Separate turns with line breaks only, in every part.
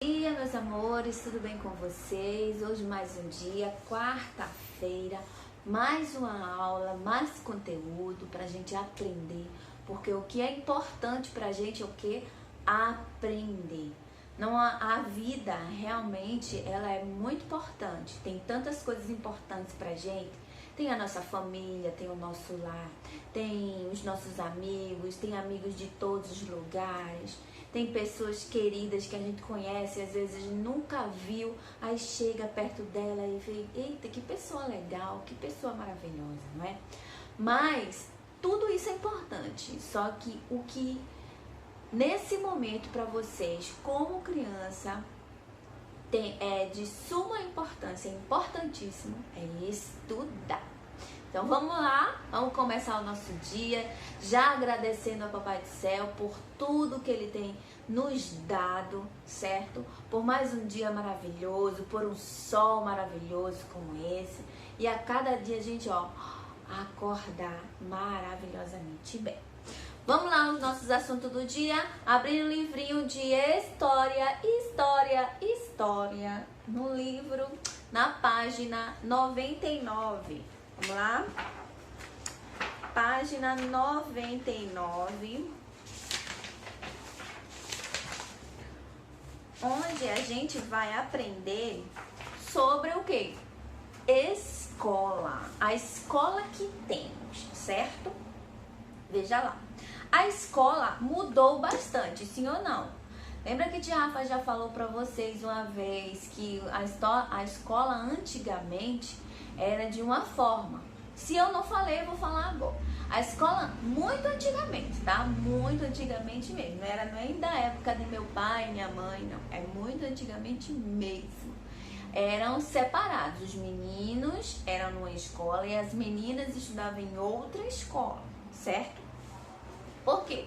Bom dia, meus amores, tudo bem com vocês? Hoje mais um dia, quarta-feira, mais uma aula, mais conteúdo pra gente aprender, porque o que é importante pra gente é o que? Aprender. Não, a vida realmente ela é muito importante, tem tantas coisas importantes pra gente. Tem a nossa família, tem o nosso lar, tem os nossos amigos, tem amigos de todos os lugares, tem pessoas queridas que a gente conhece, às vezes nunca viu, aí chega perto dela e vê, eita, que pessoa legal, que pessoa maravilhosa, não é? Mas tudo isso é importante, só que o que nesse momento para vocês, como criança, é de suma importância, é importantíssimo, é estudar. Então vamos lá, vamos começar o nosso dia, já agradecendo ao Papai do Céu por tudo que Ele tem nos dado, certo? Por mais um dia maravilhoso, por um sol maravilhoso como esse. E a cada dia a gente, acordar maravilhosamente bem. Vamos lá, os nossos assuntos do dia. Abrir o livrinho de história, no livro, na página 99. Vamos lá? Página 99. Onde a gente vai aprender sobre o quê? Escola. A escola que temos, certo? Veja lá. A escola mudou bastante, sim ou não? Lembra que Tia Rafa já falou para vocês uma vez que a escola antigamente era de uma forma. Se eu não falei, eu vou falar agora. A escola, muito antigamente, tá? Muito antigamente mesmo. Não era nem da época de meu pai, minha mãe, não. É muito antigamente mesmo. Eram separados. Os meninos eram numa escola e as meninas estudavam em outra escola, certo? Por quê?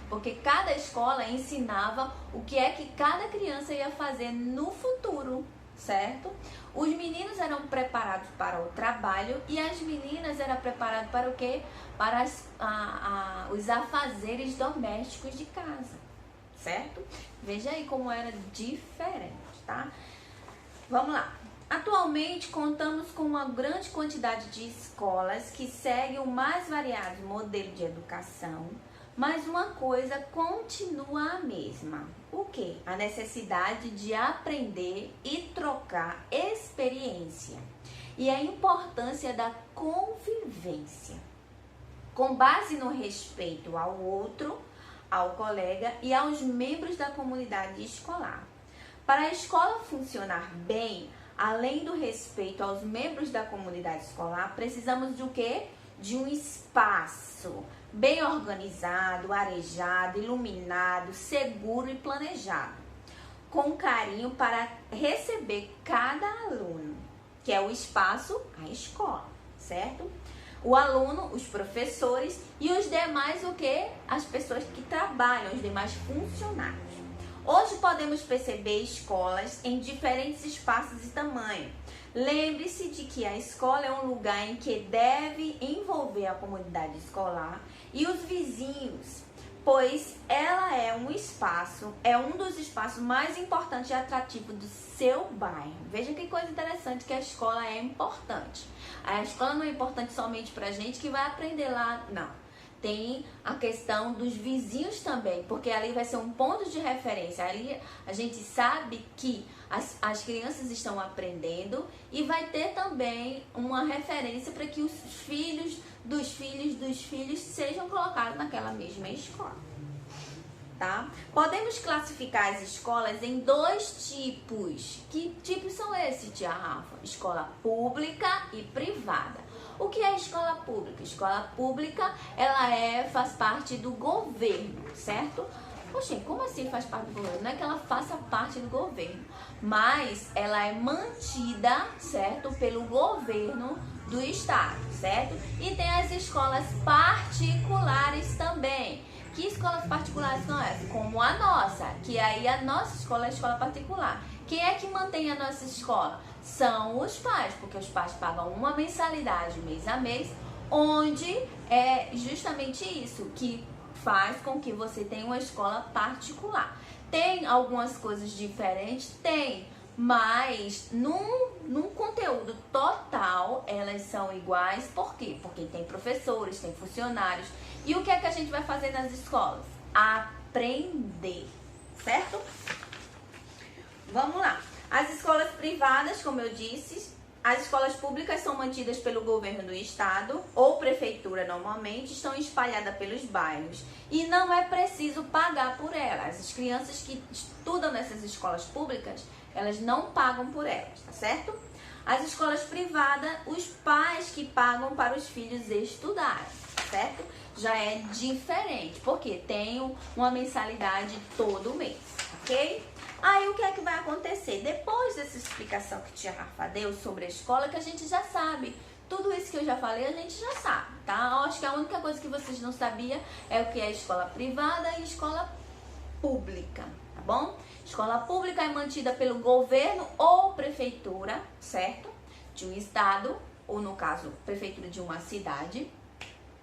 Porque cada escola ensinava o que é que cada criança ia fazer no futuro, certo? Os meninos eram preparados para o trabalho e as meninas eram preparadas para o quê? Para os afazeres domésticos de casa, certo? Veja aí como era diferente, tá? Vamos lá. Atualmente, contamos com uma grande quantidade de escolas que seguem o mais variado modelo de educação, mas uma coisa continua a mesma. O quê? A necessidade de aprender e trocar experiência e a importância da convivência, com base no respeito ao outro, ao colega e aos membros da comunidade escolar. Para a escola funcionar bem, além do respeito aos membros da comunidade escolar, precisamos de o quê? De um espaço bem organizado, arejado, iluminado, seguro e planejado, com carinho para receber cada aluno, que é o espaço, a escola, certo? O aluno, os professores e os demais, o quê? As pessoas que trabalham, os demais funcionários. Hoje podemos perceber escolas em diferentes espaços e tamanhos. Lembre-se de que a escola é um lugar em que deve envolver a comunidade escolar e os vizinhos, pois ela é um dos espaços mais importantes e atrativos do seu bairro. Veja que coisa interessante que a escola é importante. A escola não é importante somente para a gente que vai aprender lá, não. Tem a questão dos vizinhos também, porque ali vai ser um ponto de referência. Ali a gente sabe que as crianças estão aprendendo e vai ter também uma referência para que os filhos dos filhos sejam colocados naquela mesma escola, tá? Podemos classificar as escolas em dois tipos. Que tipos são esses, Tia Rafa? Escola pública e privada. O que é escola pública? Escola pública, ela faz parte do governo, certo? Poxa, como assim faz parte do governo? Não é que ela faça parte do governo, mas ela é mantida, certo? Pelo governo do estado, certo? E tem as escolas particulares também. Que escolas particulares são essas? Como a nossa, que aí a nossa escola é a escola particular. Quem é que mantém a nossa escola? São os pais, porque os pais pagam uma mensalidade mês a mês, onde é justamente isso que faz com que você tenha uma escola particular. Tem algumas coisas diferentes? Tem, mas num conteúdo total elas são iguais. Por quê? Porque tem professores, tem funcionários. E o que é que a gente vai fazer nas escolas? Aprender, certo? Vamos lá. As escolas privadas, como eu disse, as escolas públicas são mantidas pelo governo do estado ou prefeitura normalmente, estão espalhadas pelos bairros e não é preciso pagar por elas. As crianças que estudam nessas escolas públicas, elas não pagam por elas, tá certo? As escolas privadas, os pais que pagam para os filhos estudarem, certo? Já é diferente, porque tem uma mensalidade todo mês, ok? Aí o que é que vai acontecer? Depois dessa explicação que tia Rafa deu sobre a escola, que a gente já sabe. Tudo isso que eu já falei, a gente já sabe, tá? Eu acho que a única coisa que vocês não sabiam é o que é escola privada e escola pública, tá bom? Escola pública é mantida pelo governo ou prefeitura, certo? De um estado, ou no caso, prefeitura de uma cidade,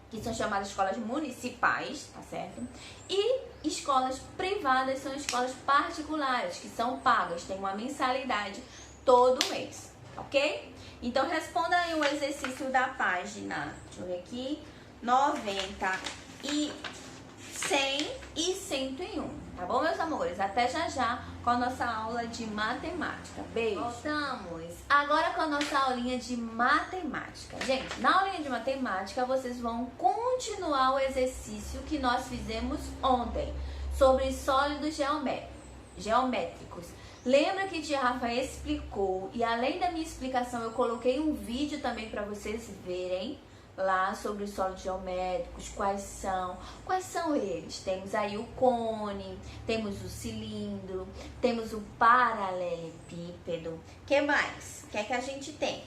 que são chamadas escolas municipais, tá certo? E escolas privadas são escolas particulares, que são pagas, tem uma mensalidade todo mês, ok? Então, responda aí o exercício da página, deixa eu ver aqui, 90 e 100 e 101, tá bom, meus amores? Até já com a nossa aula de matemática. Beijo! Voltamos agora com a nossa aulinha de matemática. Gente, na aulinha de matemática, vocês vão continuar o exercício que nós fizemos ontem sobre sólidos geométricos. Lembra que tia Rafa explicou e além da minha explicação, eu coloquei um vídeo também para vocês verem lá sobre os sólidos geométricos, quais são eles? Temos aí o cone, temos o cilindro, temos o paralelepípedo. Que mais? O que é que a gente tem?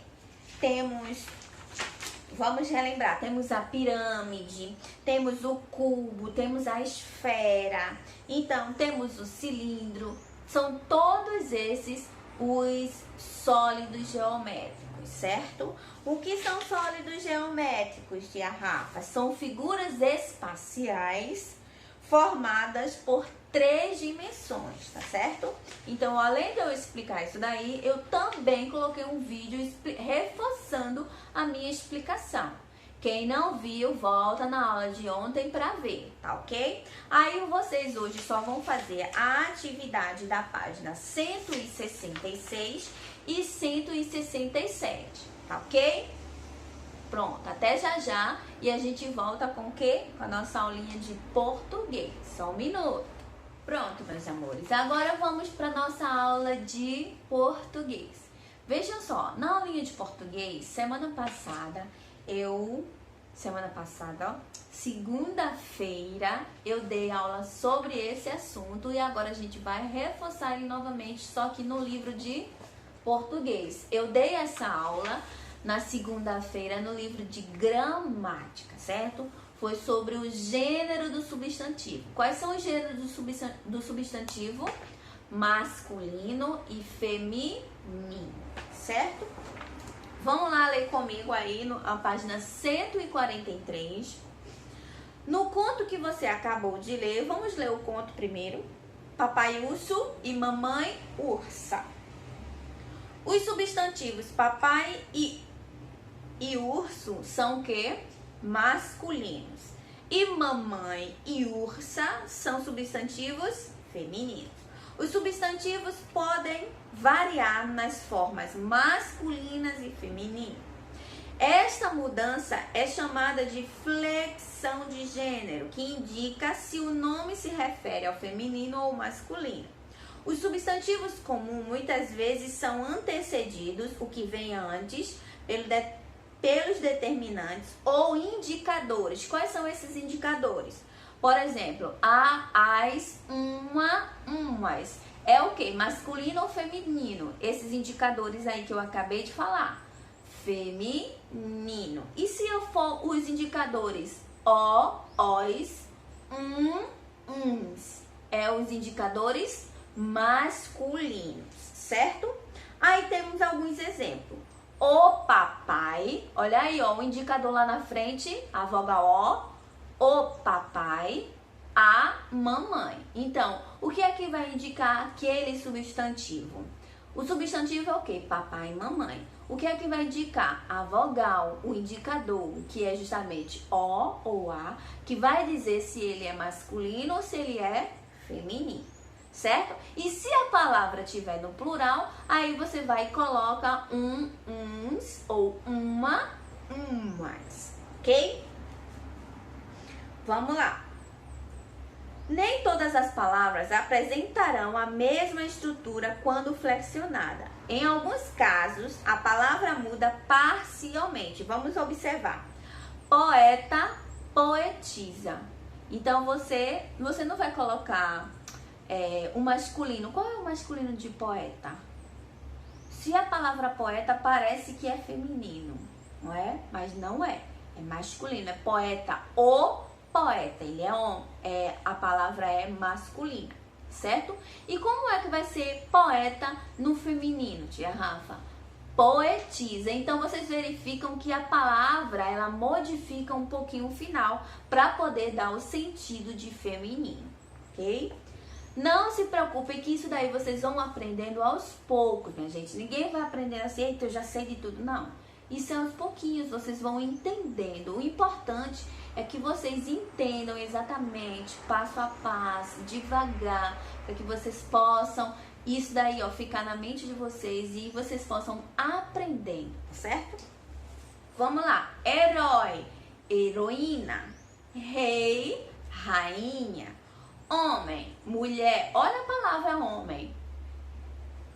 Vamos relembrar, temos a pirâmide, temos o cubo, temos a esfera, então temos o cilindro, são todos esses os sólidos geométricos, certo? O que são sólidos geométricos, tia Rafa? São figuras espaciais formadas por 3 dimensões, tá certo? Então, além de eu explicar isso daí, eu também coloquei um vídeo reforçando a minha explicação. Quem não viu, volta na aula de ontem para ver, tá ok? Aí vocês hoje só vão fazer a atividade da página 166 e 167, tá ok? Pronto, até já e a gente volta com o quê? Com a nossa aulinha de português. Só um minuto. Pronto, meus amores. Agora vamos para nossa aula de português. Vejam só, na aulinha de português, semana passada, segunda-feira, eu dei aula sobre esse assunto e agora a gente vai reforçar ele novamente, só que no livro de português. Eu dei essa aula na segunda-feira no livro de gramática, certo? Foi sobre o gênero do substantivo. Quais são os gêneros do substantivo? Masculino e feminino, certo? Vamos lá ler comigo aí na página 143. No conto que você acabou de ler, vamos ler o conto primeiro. Papai Urso e Mamãe Ursa. Os substantivos papai e urso são o quê? Masculinos. E mamãe e ursa são substantivos femininos. Os substantivos podem variar nas formas masculinas e femininas. Esta mudança é chamada de flexão de gênero, que indica se o nome se refere ao feminino ou masculino. Os substantivos comuns muitas vezes são antecedidos, o que vem antes, pelos determinantes ou indicadores. Quais são esses indicadores? Por exemplo, a, as, uma, umas. É o que? Masculino ou feminino? Esses indicadores aí que eu acabei de falar. Feminino. E se eu for os indicadores o, os, uns? É os indicadores masculinos, certo? Aí temos alguns exemplos. O papai, olha aí, ó, o indicador lá na frente, a vogal O papai, a mamãe. Então, o que é que vai indicar aquele substantivo? O substantivo é o quê? Papai e mamãe. O que é que vai indicar? A vogal, o indicador, que é justamente O ou A, que vai dizer se ele é masculino ou se ele é feminino, certo? E se a palavra estiver no plural, aí você vai e coloca uns ou uma, umas, ok? Vamos lá. Nem todas as palavras apresentarão a mesma estrutura quando flexionada. Em alguns casos, a palavra muda parcialmente. Vamos observar. Poeta, poetiza. Então, você não vai colocar o masculino. Qual é o masculino de poeta? Se a palavra poeta parece que é feminino, não é? Mas não é. É masculino. É poeta, o poeta, ele a palavra é masculina, certo? E como é que vai ser poeta no feminino, tia Rafa? Poetiza. Então vocês verificam que a palavra ela modifica um pouquinho o final para poder dar o sentido de feminino, ok? Não se preocupem que isso daí vocês vão aprendendo aos poucos, minha gente. Ninguém vai aprendendo assim, eita, eu já sei de tudo, não. Isso é aos pouquinhos, vocês vão entendendo. O importante é que vocês entendam exatamente, passo a passo, devagar, para que vocês possam, isso daí, ó, ficar na mente de vocês e vocês possam aprender, certo? Vamos lá. Herói, heroína, rei, rainha, homem, mulher. Olha a palavra homem.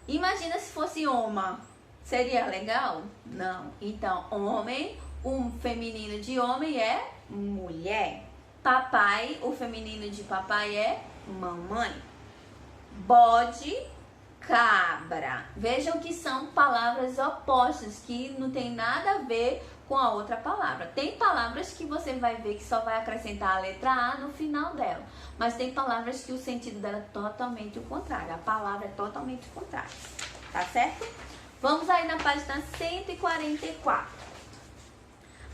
Imagina se fosse oma. Seria legal? Não. Então, homem, o feminino de homem é mulher. Papai, o feminino de papai é mamãe. Bode, cabra. Vejam que são palavras opostas, que não tem nada a ver com a outra palavra. Tem palavras que você vai ver que só vai acrescentar a letra A no final dela. Mas tem palavras que o sentido dela é totalmente o contrário. A palavra é totalmente o contrário. Tá certo? Vamos aí na página 144.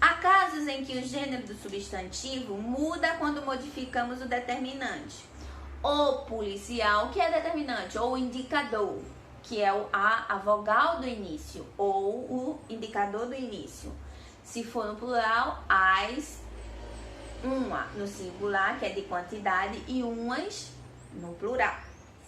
Há casos em que o gênero do substantivo muda quando modificamos o determinante. O policial, que é determinante, ou o indicador, que é a vogal do início, ou o indicador do início. Se for no plural, as, uma no singular, que é de quantidade, e umas no plural,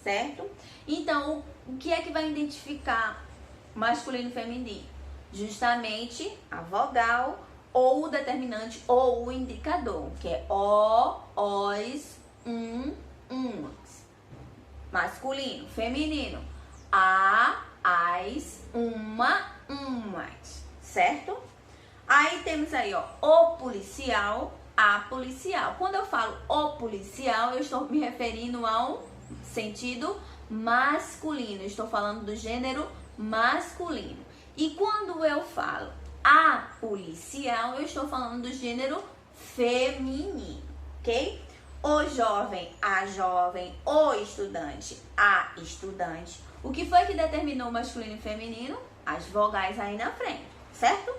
certo? Então, o que é que vai identificar masculino e feminino? Justamente a vogal, ou o determinante, ou o indicador, que é o, os, umas. Masculino, feminino, a, as, uma, umas, certo? Aí temos aí, ó, o policial, a policial. Quando eu falo o policial, eu estou me referindo ao sentido masculino. Eu estou falando do gênero masculino. E quando eu falo a policial, eu estou falando do gênero feminino, ok? O jovem, a jovem, o estudante, a estudante. O que foi que determinou o masculino e feminino? As vogais aí na frente, certo?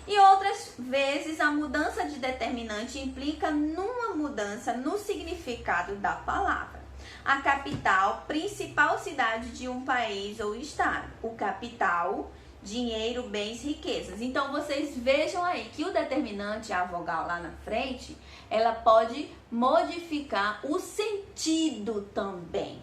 E outras vezes a mudança de determinante implica numa mudança no significado da palavra. A capital, principal cidade de um país ou estado. O capital, dinheiro, bens, riquezas. Então, vocês vejam aí que o determinante, a vogal lá na frente, ela pode modificar o sentido também.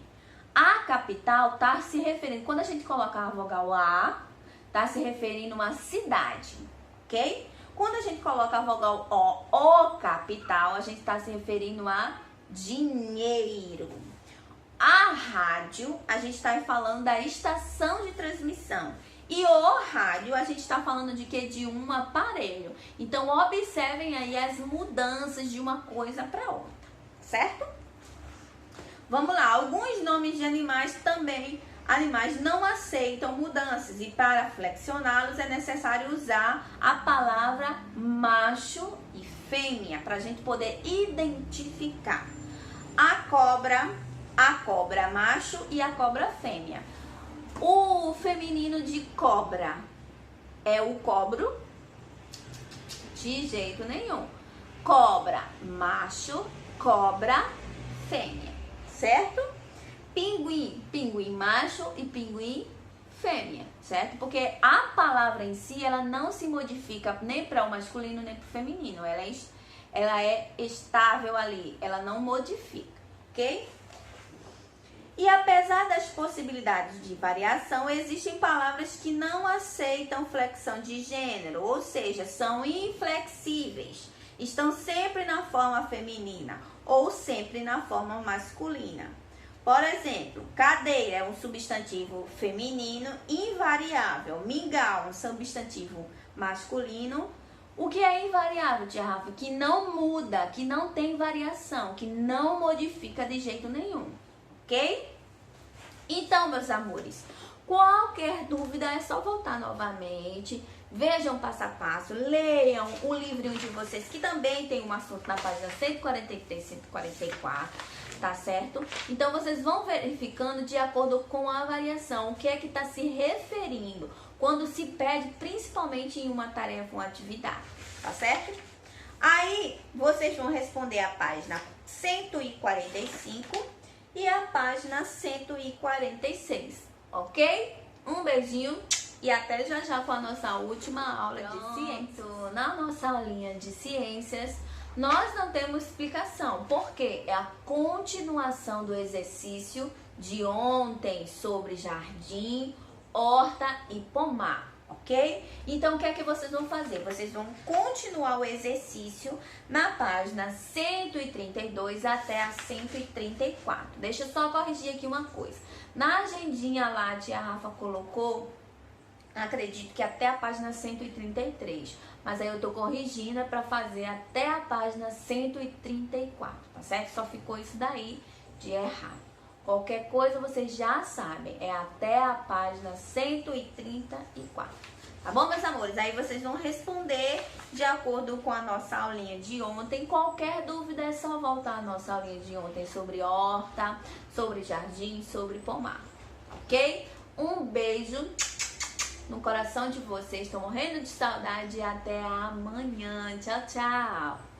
A capital está se referindo, quando a gente colocar a vogal A, está se referindo a uma cidade, ok? Quando a gente coloca a vogal O capital, a gente está se referindo a dinheiro. A rádio, a gente está falando da estação de transmissão. E o rádio, a gente está falando de quê? De um aparelho. Então, observem aí as mudanças de uma coisa para outra, certo? Vamos lá, alguns nomes de animais também. Animais não aceitam mudanças e para flexioná-los é necessário usar a palavra macho e fêmea para a gente poder identificar. A cobra macho e a cobra fêmea. O feminino de cobra é o cobro? De jeito nenhum. Cobra macho, cobra fêmea, certo? Pinguim, pinguim macho e pinguim fêmea, certo? Porque a palavra em si, ela não se modifica nem para o masculino nem para o feminino. Ela é estável ali, ela não modifica, ok? E apesar das possibilidades de variação, existem palavras que não aceitam flexão de gênero, ou seja, são inflexíveis. Estão sempre na forma feminina ou sempre na forma masculina. Por exemplo, cadeira é um substantivo feminino invariável. Mingau, um substantivo masculino. O que é invariável, tia Rafa? Que não muda, que não tem variação, que não modifica de jeito nenhum. Ok? Então, meus amores, qualquer dúvida é só voltar novamente. Vejam passo a passo, leiam o livrinho de vocês, que também tem um assunto na página 143 e 144, tá certo? Então, vocês vão verificando de acordo com a variação, o que é que está se referindo, quando se pede, principalmente em uma tarefa, uma atividade, tá certo? Aí, vocês vão responder a página 145 e a página 146, ok? Um beijinho e até já já com a nossa última aula de ciências. Na nossa aulinha de ciências, nós não temos explicação, porque é a continuação do exercício de ontem sobre jardim, horta e pomar, ok? Então, o que é que vocês vão fazer? Vocês vão continuar o exercício na página 132 até a 134. Deixa eu só corrigir aqui uma coisa. Na agendinha lá, a tia Rafa colocou, acredito que até a página 133, mas aí eu tô corrigindo para fazer até a página 134, tá certo? Só ficou isso daí de errado. Qualquer coisa vocês já sabem, é até a página 134. Tá bom, meus amores? Aí vocês vão responder de acordo com a nossa aulinha de ontem. Qualquer dúvida é só voltar à nossa aulinha de ontem sobre horta, sobre jardim, sobre pomar, ok? Um beijo no coração de vocês. Estou morrendo de saudade e até amanhã. Tchau, tchau!